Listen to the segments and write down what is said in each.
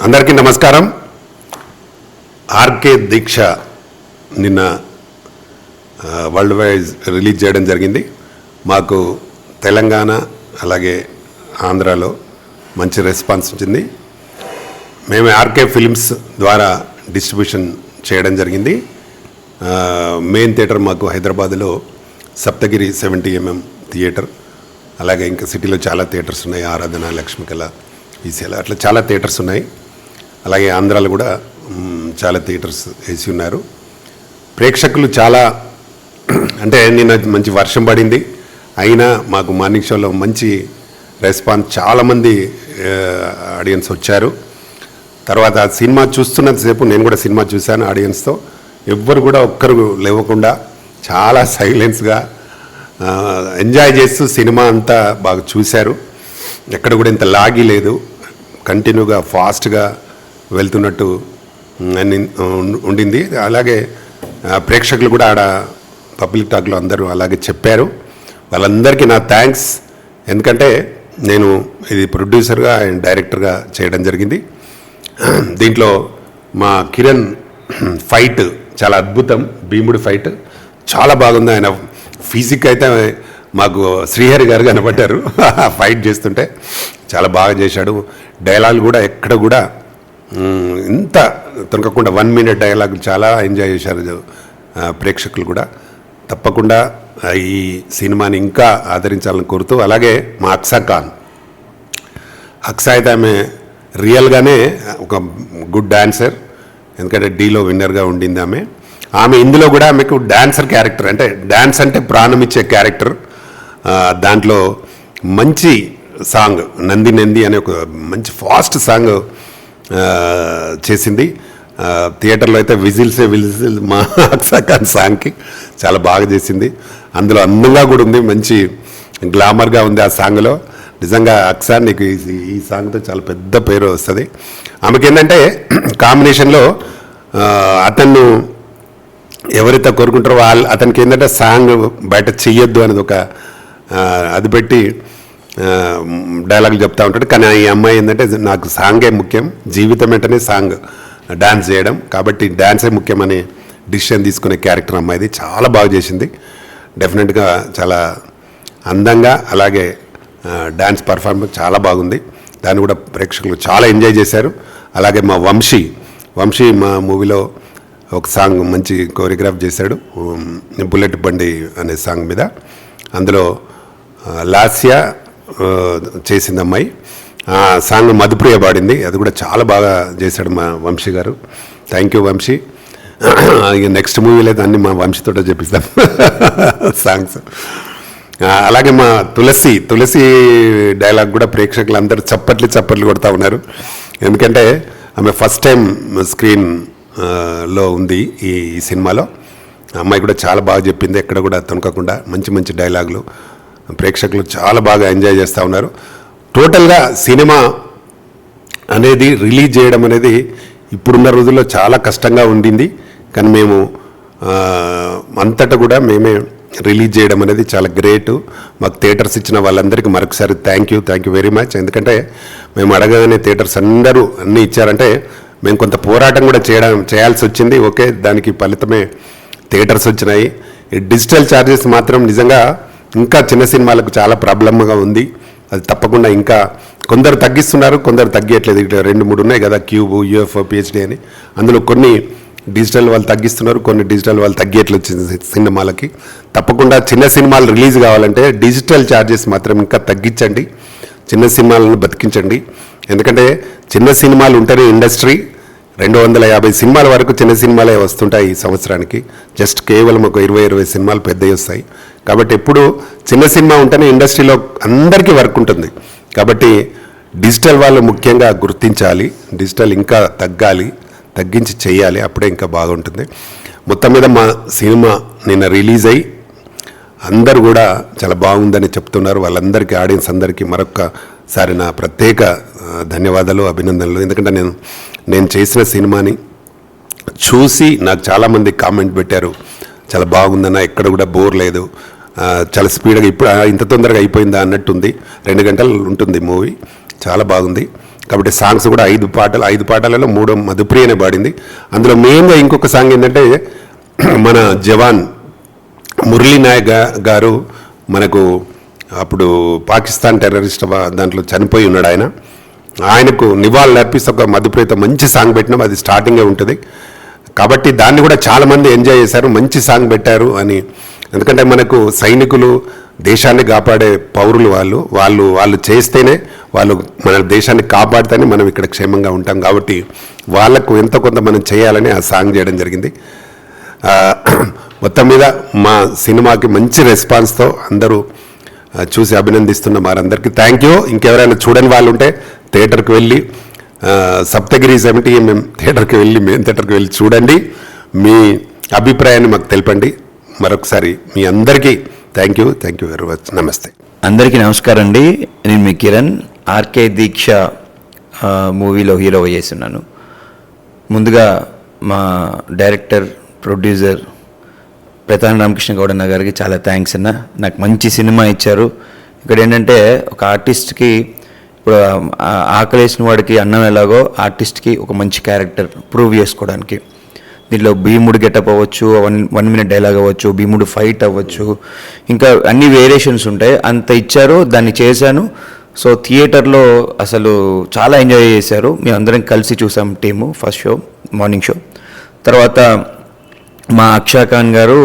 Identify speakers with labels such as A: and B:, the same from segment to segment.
A: అందరికీ నమస్కారం. ఆర్కే దీక్ష నిన్న వరల్డ్ వైజ్ రిలీజ్ చేయడం జరిగింది. మాకు తెలంగాణ అలాగే ఆంధ్రాలో మంచి రెస్పాన్స్ వచ్చింది. మేము ఆర్కే ఫిల్మ్స్ ద్వారా డిస్ట్రిబ్యూషన్ చేయడం జరిగింది. మెయిన్ థియేటర్ మాకు హైదరాబాద్లో సప్తగిరి 70mm థియేటర్, అలాగే ఇంకా సిటీలో చాలా థియేటర్స్ ఉన్నాయి. ఆరాధన, లక్ష్మీకళ, ఈసీఎల్ అట్లా చాలా థియేటర్స్ ఉన్నాయి. అలాగే ఆంధ్రాలో కూడా చాలా థియేటర్స్ వేసి ఉన్నారు. ప్రేక్షకులు చాలా అంటే నిన్న మంచి వర్షం పడింది, అయినా మాకు మార్నింగ్ షోలో మంచి రెస్పాన్స్, చాలామంది ఆడియన్స్ వచ్చారు. తర్వాత సినిమా చూస్తున్నంతసేపు నేను కూడా సినిమా చూశాను ఆడియన్స్తో. ఎవ్వరు కూడా ఒక్కరు లేవకుండా చాలా సైలెన్స్గా ఎంజాయ్ చేస్తూ సినిమా అంతా బాగా చూశారు. ఎక్కడ కూడా ఇంత లాగి లేదు, కంటిన్యూగా ఫాస్ట్గా వెళ్తున్నట్టు ఉండింది. అలాగే ప్రేక్షకులు కూడా ఆడ పబ్లిక్ టాక్లో అందరూ అలాగే చెప్పారు. వాళ్ళందరికీ నా థ్యాంక్స్. ఎందుకంటే నేను ఇది ప్రొడ్యూసర్గా అండ్ డైరెక్టర్గా చేయడం జరిగింది. దీంట్లో మా కిరణ్ ఫైట్ చాలా అద్భుతం, భీముడి ఫైట్ చాలా బాగుంది. ఆయన ఫిజిక్ అయితే మాకు శ్రీహరి గారు కనబడ్డారు ఫైట్ చేస్తుంటే, చాలా బాగా చేశాడు. డైలాగ్ కూడా ఎక్కడ కూడా ఇంత తొనకకుండా 1 minute డైలాగులు చాలా ఎంజాయ్ చేశారు ప్రేక్షకులు కూడా. తప్పకుండా ఈ సినిమాని ఇంకా ఆదరించాలని కోరుతూ, అలాగే మా అక్సా ఖాన్, అక్సా అయితే ఆమె రియల్గానే ఒక గుడ్ డాన్సర్. ఎందుకంటే డీలో విన్నర్గా ఉండింది ఆమె ఇందులో కూడా ఆమెకు డాన్సర్ క్యారెక్టర్, అంటే డాన్స్ అంటే ప్రాణం ఇచ్చే క్యారెక్టర్. దాంట్లో మంచి సాంగ్ నంది నంది అనే ఒక మంచి ఫాస్ట్ సాంగ్ చేసింది. థియేటర్లో అయితే విజిల్స్ మా అక్సా ఖాన్ సాంగ్కి చాలా బాగా చేసింది. అందులో అందంగా కూడా ఉంది, మంచి గ్లామర్గా ఉంది ఆ సాంగ్లో. నిజంగా అక్సా నీకు ఈ సాంగ్తో చాలా పెద్ద పేరు వస్తుంది. ఆమెకి ఏంటంటే కాంబినేషన్లో అతను ఎవరైతే కోరుకుంటారో అతనికి ఏంటంటే సాంగ్ బయట చెయ్యొద్దు అనేది ఒక అది పెట్టి డైలాగులు చెప్తూ ఉంటాడు. కానీ ఈ అమ్మాయి ఏంటంటే నాకు సాంగే ముఖ్యం, జీవితం వెంటనే సాంగ్, డాన్స్ చేయడం, కాబట్టి డాన్సే ముఖ్యమని డిసిషన్ తీసుకునే క్యారెక్టర్ అమ్మాయిది. చాలా బాగా చేసింది. డెఫినెట్గా చాలా అందంగా, అలాగే డాన్స్ పర్ఫార్మెన్స్ చాలా బాగుంది. దాన్ని కూడా ప్రేక్షకులు చాలా ఎంజాయ్ చేశారు. అలాగే మా వంశీ మా మూవీలో ఒక సాంగ్ మంచి కోరియోగ్రాఫ్ చేశాడు, బుల్లెట్ బండి అనే సాంగ్ మీద. అందులో లాస్య చేసింది అమ్మాయి. ఆ సాంగ్ మధుప్రియ పాడింది, అది కూడా చాలా బాగా చేశాడు మా వంశీ గారు. Thank you Vamsi. ఇక నెక్స్ట్ మూవీలో అయితే అన్ని మా వంశీతోటే చెప్పిస్తాం సాంగ్స్. అలాగే మా తులసి డైలాగ్ కూడా ప్రేక్షకులు అందరూ చప్పట్లు కొడతా ఉన్నారు. ఎందుకంటే ఆమె ఫస్ట్ టైం స్క్రీన్ లో ఉంది ఈ సినిమాలో. అమ్మాయి కూడా చాలా బాగా చెప్పింది, ఎక్కడ కూడా తొనకకుండా మంచి డైలాగులు. ప్రేక్షకులు చాలా బాగా ఎంజాయ్ చేస్తూ ఉన్నారు. టోటల్గా సినిమా అనేది రిలీజ్ చేయడం అనేది ఇప్పుడున్న రోజుల్లో చాలా కష్టంగా ఉండింది. కానీ మేము అంతటా కూడా మేమే రిలీజ్ చేయడం అనేది చాలా గ్రేట్. మాకు థియేటర్స్ ఇచ్చిన వాళ్ళందరికీ మరొకసారి థ్యాంక్ యూ వెరీ మచ్. ఎందుకంటే మేము అడగగానే థియేటర్స్ అందరూ అన్నీ ఇచ్చారంటే మేము కొంత పోరాటం కూడా చేయాల్సి వచ్చింది. ఓకే, దానికి ఫలితమే థియేటర్స్ వచ్చినాయి. డిజిటల్ ఛార్జెస్ మాత్రం నిజంగా ఇంకా చిన్న సినిమాలకు చాలా ప్రాబ్లమ్గా ఉంది. అది తప్పకుండా ఇంకా కొందరు తగ్గిస్తున్నారు, కొందరు తగ్గట్లేదు. ఇట్లా 2-3 ఉన్నాయి కదా, క్యూబ్, యూఎఫ్ఓ, పిహెచ్డి అని. అందులో కొన్ని డిజిటల్ వాళ్ళు తగ్గిస్తున్నారు, కొన్ని డిజిటల్ వాళ్ళు తగ్గట్లేదు సినిమాలకి. తప్పకుండా చిన్న సినిమాలు రిలీజ్ కావాలంటే డిజిటల్ ఛార్జెస్ మాత్రం ఇంకా తగ్గించండి, చిన్న సినిమాలను బతికించండి. ఎందుకంటే చిన్న సినిమాలు ఉంటేనే ఇండస్ట్రీ. 250 సినిమాల వరకు చిన్న సినిమాలే వస్తుంటాయి ఈ సంవత్సరానికి. జస్ట్ కేవలం ఒక 20 సినిమాలు పెద్దవి వస్తాయి. కాబట్టి ఎప్పుడు చిన్న సినిమా ఉంటేనే ఇండస్ట్రీలో అందరికీ వర్క్ ఉంటుంది. కాబట్టి డిజిటల్ వాళ్ళు ముఖ్యంగా గుర్తించాలి, డిజిటల్ ఇంకా తగ్గించి చేయాలి, అప్పుడే ఇంకా బాగుంటుంది. మొత్తం మీద మా సినిమా నిన్న రిలీజ్ అయ్యి అందరూ కూడా చాలా బాగుందని చెప్తున్నారు. వాళ్ళందరికీ, ఆడియన్స్ అందరికీ మరొకసారి నా ప్రత్యేక ధన్యవాదాలు, అభినందనలు. ఎందుకంటే నేను చేసిన సినిమాని చూసి నాకు చాలామంది కామెంట్ పెట్టారు, చాలా బాగుందన్న, ఎక్కడ కూడా బోర్ లేదు, చాలా స్పీడ్గా, ఇప్పుడు ఇంత తొందరగా అయిపోయిందా అన్నట్టుంది. 2 గంటలు ఉంటుంది మూవీ, చాలా బాగుంది. కాబట్టి సాంగ్స్ కూడా 5 పాటలలో 3 మధుప్రియనే పాడింది. అందులో మెయిన్గా ఇంకొక సాంగ్ ఏంటంటే మన జవాన్ మురళీ నాయక్ గారు మనకు అప్పుడు పాకిస్తాన్ టెర్రరిస్ట్ దాంట్లో చనిపోయి ఉన్నాడు. ఆయనకు నివాళులు అర్పిస్తూ ఒక మధుప్రియత మంచి సాంగ్ పెట్టినాం. అది స్టార్టింగే ఉంటుంది కాబట్టి దాన్ని కూడా చాలామంది ఎంజాయ్ చేశారు. మంచి సాంగ్ పెట్టారు అని. ఎందుకంటే మనకు సైనికులు దేశాన్ని కాపాడే పౌరులు వాళ్ళు చేస్తేనే వాళ్ళు మన దేశాన్ని కాపాడితేనే మనం ఇక్కడ క్షేమంగా ఉంటాం. కాబట్టి వాళ్ళకు ఎంతో కొంత మనం చేయాలని ఆ సాంగ్ చేయడం జరిగింది. మొత్తం మీద మా సినిమాకి మంచి రెస్పాన్స్తో అందరూ చూసి అభినందిస్తున్న వారందరికీ థ్యాంక్ యూ. ఇంకెవరైనా చూడని వాళ్ళు ఉంటే థియేటర్కి వెళ్ళి సప్తగిరి 70mm మెయిన్ థియేటర్కి వెళ్ళి చూడండి. మీ అభిప్రాయాన్ని మాకు తెలపండి. మరొకసారి మీ అందరికీ థ్యాంక్ యూ వెరీ మచ్. నమస్తే.
B: అందరికీ నమస్కారం అండి. నేను మీ కిరణ్. ఆర్కే దీక్ష మూవీలో హీరోగా చేస్తున్నాను. ముందుగా మా డైరెక్టర్, ప్రొడ్యూసర్ ప్రతాన్ రామకృష్ణ గౌడ అన్న గారికి చాలా థ్యాంక్స్ అన్న. నాకు మంచి సినిమా ఇచ్చారు. ఇక్కడ ఏంటంటే ఒక ఆర్టిస్ట్కి ఇప్పుడు ఆకలేసిన వాడికి అన్నం ఎలాగో ఆర్టిస్ట్కి ఒక మంచి క్యారెక్టర్ ప్రూవ్ చేసుకోవడానికి దీంట్లో భీముడు గెటప్ అవ్వచ్చు, 1 minute డైలాగ్ అవ్వచ్చు, భీముడు ఫైట్ అవ్వచ్చు, ఇంకా అన్ని వేరియేషన్స్ ఉంటాయి. అంత ఇచ్చారు, దాన్ని చేశాను. సో థియేటర్లో అసలు చాలా ఎంజాయ్ చేశారు. మేము అందరం కలిసి చూసాం team. First show morning show. తర్వాత మా అక్షా ఖాన్ గారు,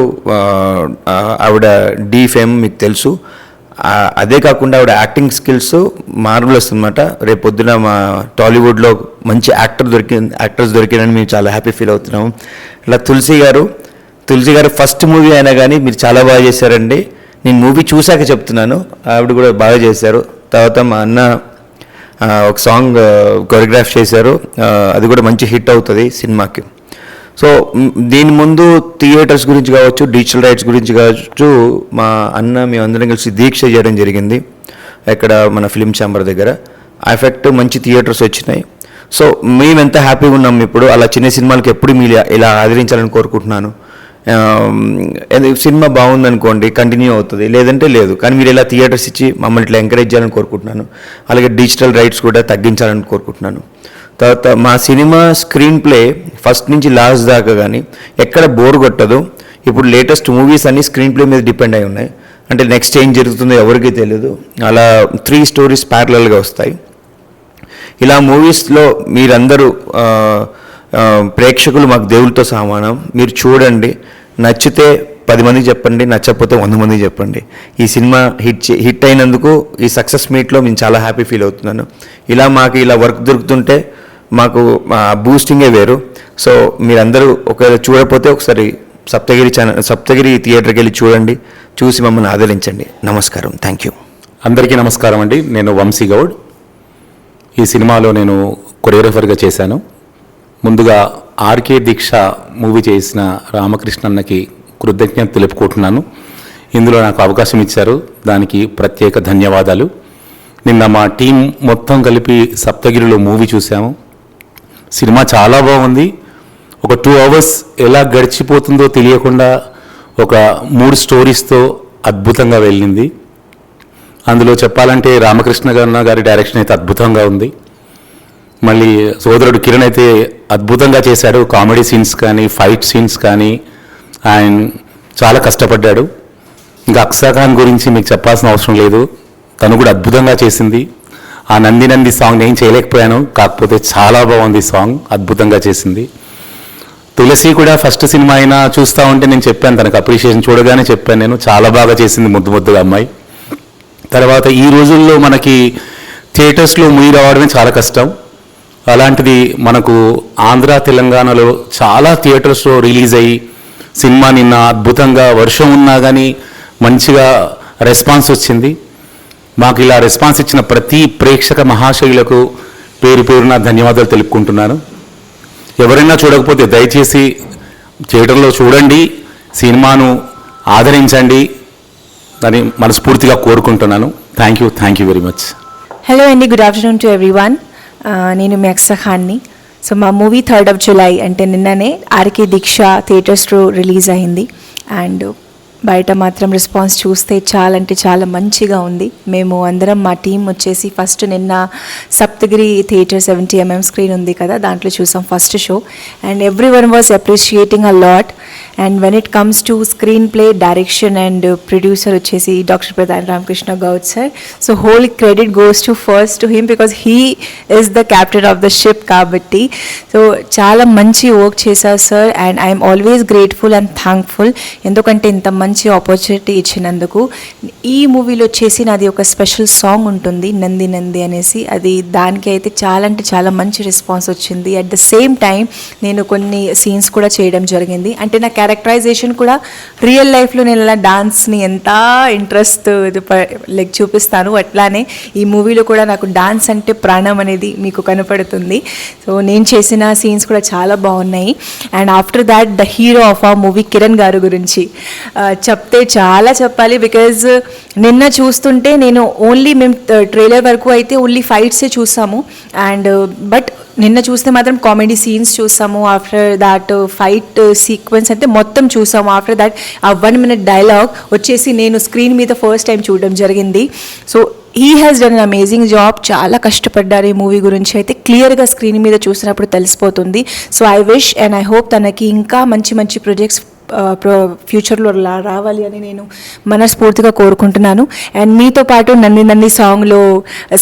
B: ఆవిడ డీ ఫేమ్ మీకు తెలుసు. అదే కాకుండా ఆవిడ యాక్టింగ్ స్కిల్స్ మార్వలస్ అనమాట. రేపు పొద్దున మా టాలీవుడ్లో మంచి యాక్టర్స్ దొరికినని మేము చాలా హ్యాపీ ఫీల్ అవుతున్నాము. ఇలా తులసి గారు ఫస్ట్ మూవీ అయినా కానీ మీరు చాలా బాగా చేశారండి. నేను మూవీ చూశాక చెప్తున్నాను, ఆవిడ కూడా బాగా చేశారు. తర్వాత మా అన్న ఒక సాంగ్ కొరియోగ్రాఫ్ చేశారు, అది కూడా మంచి హిట్ అవుతుంది సినిమాకి. సో దీని ముందు థియేటర్స్ గురించి కావచ్చు, డిజిటల్ రైట్స్ గురించి కావచ్చు, మా అన్న మేమందరం కలిసి దీక్ష చేయడం జరిగింది ఇక్కడ మన ఫిలిం ఛాంబర్ దగ్గర. ఆ ఎఫెక్ట్ మంచి థియేటర్స్ వచ్చినాయి. సో మేము ఎంత హ్యాపీగా ఉన్నాం ఇప్పుడు. అలా చిన్న సినిమాలకి ఎప్పుడు మీరు ఇలా ఆదరించాలని కోరుకుంటున్నాను. సినిమా బాగుందనుకోండి కంటిన్యూ అవుతుంది, లేదంటే లేదు. కానీ మీరు ఇలా థియేటర్స్ ఇచ్చి మమ్మల్ని ఇట్లా ఎంకరేజ్ చేయాలని కోరుకుంటున్నాను. అలాగే డిజిటల్ రైట్స్ కూడా తగ్గించాలని కోరుకుంటున్నాను. తర్వాత మా సినిమా స్క్రీన్ ప్లే ఫస్ట్ నుంచి లాస్ట్ దాకా కానీ ఎక్కడ బోర్ కొట్టదు. ఇప్పుడు లేటెస్ట్ మూవీస్ అన్నీ స్క్రీన్ ప్లే మీద డిపెండ్ అయి ఉన్నాయి. అంటే నెక్స్ట్ ఏం జరుగుతుందో ఎవరికీ తెలియదు. అలా 3 stories ప్యారలల్గా వస్తాయి. ఇలా మూవీస్లో మీరందరూ ప్రేక్షకులు మాకు దేవుడితో సమానం. మీరు చూడండి, నచ్చితే 10 మందికి చెప్పండి, నచ్చకపోతే 100 మందికి చెప్పండి. ఈ సినిమా హిట్ అయినందుకు ఈ సక్సెస్ మీట్లో నేను చాలా హ్యాపీ ఫీల్ అవుతున్నాను. మాకు ఇలా వర్క్ దొరుకుతుంటే మాకు బూస్టింగే వేరు. సో మీరందరూ ఒకవేళ చూడకపోతే ఒకసారి సప్తగిరి థియేటర్కి వెళ్ళి చూడండి, చూసి మమ్మల్ని ఆదరించండి. నమస్కారం. Thank you.
C: అందరికీ నమస్కారం అండి. నేను వంశీ గౌడ్. ఈ సినిమాలో నేను కొరియోగ్రాఫర్గా చేశాను. ముందుగా ఆర్కే దీక్ష మూవీ చేసిన రామకృష్ణ అన్నకి కృతజ్ఞత తెలుపుకుంటున్నాను. ఇందులో నాకు అవకాశం ఇచ్చారు, దానికి ప్రత్యేక ధన్యవాదాలు. నిన్న మా టీం మొత్తం కలిపి సప్తగిరిలో మూవీ చూసాము. సినిమా చాలా బాగుంది. ఒక 2 hours ఎలా గడిచిపోతుందో తెలియకుండా ఒక 3 stories అద్భుతంగా వెళ్ళింది. అందులో చెప్పాలంటే రామకృష్ణ గారి డైరెక్షన్ అయితే అద్భుతంగా ఉంది. మళ్ళీ సోదరుడు కిరణ్ అయితే అద్భుతంగా చేశాడు. కామెడీ సీన్స్ కానీ, ఫైట్ సీన్స్ కానీ ఆయన చాలా కష్టపడ్డాడు. ఇంకా అక్షా ఖాన్ గురించి మీకు చెప్పాల్సిన అవసరం లేదు, తను కూడా అద్భుతంగా చేసింది. ఆ నంది సాంగ్ నేను చేయలేకపోయాను, కాకపోతే చాలా బాగుంది సాంగ్, అద్భుతంగా చేసింది. తులసి కూడా ఫస్ట్ సినిమా అయినా చూస్తూ ఉంటే నేను చెప్పాను, తనకు అప్రిషియేషన్ చూడగానే చెప్పాను నేను, చాలా బాగా చేసింది ముద్దుగా అమ్మాయి. తర్వాత ఈ రోజుల్లో మనకి థియేటర్స్లో మూవీ రావడమే చాలా కష్టం. అలాంటిది మనకు ఆంధ్ర, తెలంగాణలో చాలా థియేటర్స్లో రిలీజ్ అయ్యి సినిమా నిన్న అద్భుతంగా వర్షం ఉన్నా కానీ మంచిగా రెస్పాన్స్ వచ్చింది. మాకు ఇలా రెస్పాన్స్ ఇచ్చిన ప్రతి ప్రేక్షక మహాశయులకు పేరున ధన్యవాదాలు తెలుపుకుంటున్నాను. ఎవరైనా చూడకపోతే దయచేసి థియేటర్లో చూడండి, సినిమాను ఆదరించండి అని మనస్ఫూర్తిగా కోరుకుంటున్నాను. Thank you very much.
D: Hello అండి, గుడ్ ఆఫ్టర్నూన్ టు ఎవ్రీవన్. నేను మీ అక్షా ఖాన్ని. సో మా మూవీ 3rd of July అంటే నిన్ననే ఆర్కే దీక్ష థియేటర్స్లో రిలీజ్ అయింది. అండ్ బయట మాత్రం రెస్పాన్స్ చూస్తే చాలా అంటే చాలా మంచిగా ఉంది. మేము అందరం మా టీం వచ్చేసి ఫస్ట్ నిన్న సప్తగిరి థియేటర్ 70mm స్క్రీన్ ఉంది కదా, దాంట్లో చూసాం first show. And every one was appreciating a lot. And when it comes to screenplay, direction and producer వచ్చేసి doctor Pradhan Ramakrishna Goud sir. So whole credit goes to first to him because he is the captain of the ship కాబట్టి. So చాలా మంచి work చేశారు sir. And I'm always grateful and thankful, ఎందుకంటే ఇంత మంచి opportunity ఇచ్చినందుకు. ఈ మూవీలో వచ్చేసి నాది ఒక స్పెషల్ సాంగ్ ఉంటుంది, నంది నంది అనేసి. అది దానికి అయితే చాలా అంటే చాలా మంచి రెస్పాన్స్ వచ్చింది. అట్ ద సేమ్ టైం నేను కొన్ని సీన్స్ కూడా చేయడం జరిగింది. అంటే నా క్యారెక్టరైజేషన్ కూడా రియల్ లైఫ్లో నేను ఇలా డాన్స్ని ఎంత ఇంట్రెస్ట్ లైక్ చూపిస్తాను, అట్లానే ఈ మూవీలో కూడా నాకు డాన్స్ అంటే ప్రాణం అనేది మీకు కనపడుతుంది. సో నేను చేసిన సీన్స్ కూడా చాలా బాగున్నాయి. And after that the hero of ఆ మూవీ కిరణ్ గారు గురించి చెప్తే చాలా చెప్పాలి. బికాజ్ నిన్న చూస్తుంటే నేను ఓన్లీ మేము ట్రైలర్ వరకు అయితే ఓన్లీ ఫైట్సే చూసాము. అండ్ బట్ నిన్న చూస్తే మాత్రం కామెడీ సీన్స్ చూసాము. ఆఫ్టర్ దాట్ ఫైట్ సీక్వెన్స్ అయితే మొత్తం చూసాము. ఆఫ్టర్ దాట్ ఆ 1 minute డైలాగ్ వచ్చేసి నేను స్క్రీన్ మీద ఫస్ట్ టైం చూడడం జరిగింది. So he has done an amazing job. చాలా కష్టపడ్డారు ఈ మూవీ గురించి అయితే క్లియర్గా స్క్రీన్ మీద చూసినప్పుడు తెలిసిపోతుంది. So I wish and I hope తనకి ఇంకా మంచి మంచి ప్రాజెక్ట్స్ ఫ్యూచర్లో రావాలి అని నేను మనస్ఫూర్తిగా కోరుకుంటున్నాను. అండ్ మీతో పాటు నంది నంది సాంగ్లో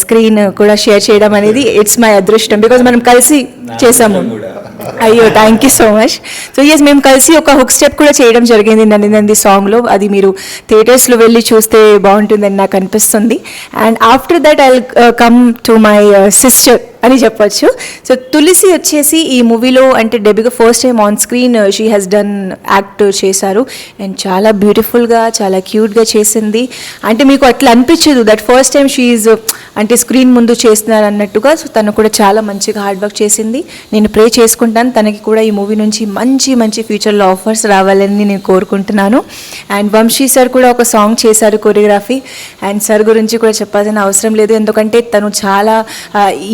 D: స్క్రీన్ కూడా షేర్ చేయడం అనేది ఇట్స్ మై అదృష్టం. బికాజ్ మనం కలిసి చేసాము. అయ్యో thank you so much. So yes, మేము కలిసి ఒక హుక్ స్టెప్ కూడా చేయడం జరిగింది నంది నంది సాంగ్లో. అది మీరు థియేటర్స్లో వెళ్ళి చూస్తే బాగుంటుందని నాకు అనిపిస్తుంది. And after that I come to my sister అని చెప్పొచ్చు. సో తులసి వచ్చేసి ఈ మూవీలో అంటే డెబ్యూగా first time on screen she has done act చేశారు. అండ్ చాలా బ్యూటిఫుల్గా చాలా క్యూట్గా చేసింది. అంటే మీకు అట్లా అనిపించదు దట్ ఫస్ట్ టైం షీఈ్ అంటే స్క్రీన్ ముందు చేస్తున్నారు అన్నట్టుగా. సో తను కూడా చాలా మంచిగా హార్డ్ వర్క్ చేసింది. నేను ప్రే చేసుకుంటాను తనకి కూడా ఈ మూవీ నుంచి మంచి మంచి ఫ్యూచర్లో ఆఫర్స్ రావాలని నేను కోరుకుంటున్నాను. అండ్ వంశీ సార్ కూడా ఒక సాంగ్ చేశారు కొరియోగ్రఫీ. అండ్ సార్ గురించి కూడా చెప్పాల్సిన అవసరం లేదు, ఎందుకంటే తను చాలా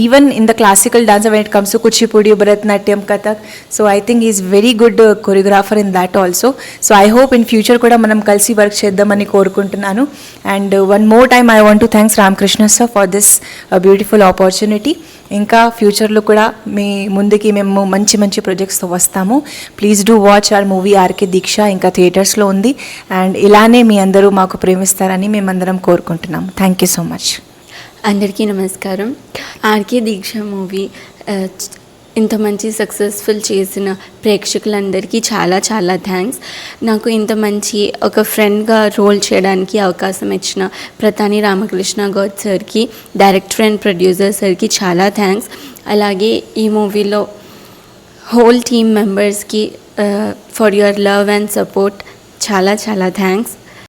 D: even in the classical dance when it comes to Kuchipudi, Bharatanatyam, Kathak. So I think he is very good choreographer in that also. So I hope in future kuda manam kalsi work cheddamani korukuntunnanu. And one more time I want to thanks Ramakrishna sir for this beautiful opportunity. ఇంకా ఫ్యూచర్లో కూడా మీ ముందుకి మేము మంచి మంచి ప్రాజెక్ట్స్తో వస్తాము. Please do watch our movie RK Deeksha. ఇంకా థియేటర్స్లో ఉంది. అండ్ ఇలానే మీ అందరూ మాకు ప్రేమిస్తారని మేమందరం కోరుకుంటున్నాము. Thank you so much.
E: అందరికీ నమస్కారం. ఆర్కే దీక్ష మూవీ ఇంత మంచి సక్సెస్ఫుల్ చేసిన ప్రేక్షకులందరికీ చాలా చాలా థ్యాంక్స్. నాకు ఇంత మంచి ఒక ఫ్రెండ్గా రోల్ చేయడానికి అవకాశం ఇచ్చిన ప్రధాని రామకృష్ణ గౌడ్ సార్కి, డైరెక్టర్ అండ్ ప్రొడ్యూసర్ సార్కి చాలా థ్యాంక్స్. అలాగే ఈ మూవీలో హోల్ టీమ్ మెంబర్స్కి for your love and support చాలా చాలా థ్యాంక్స్.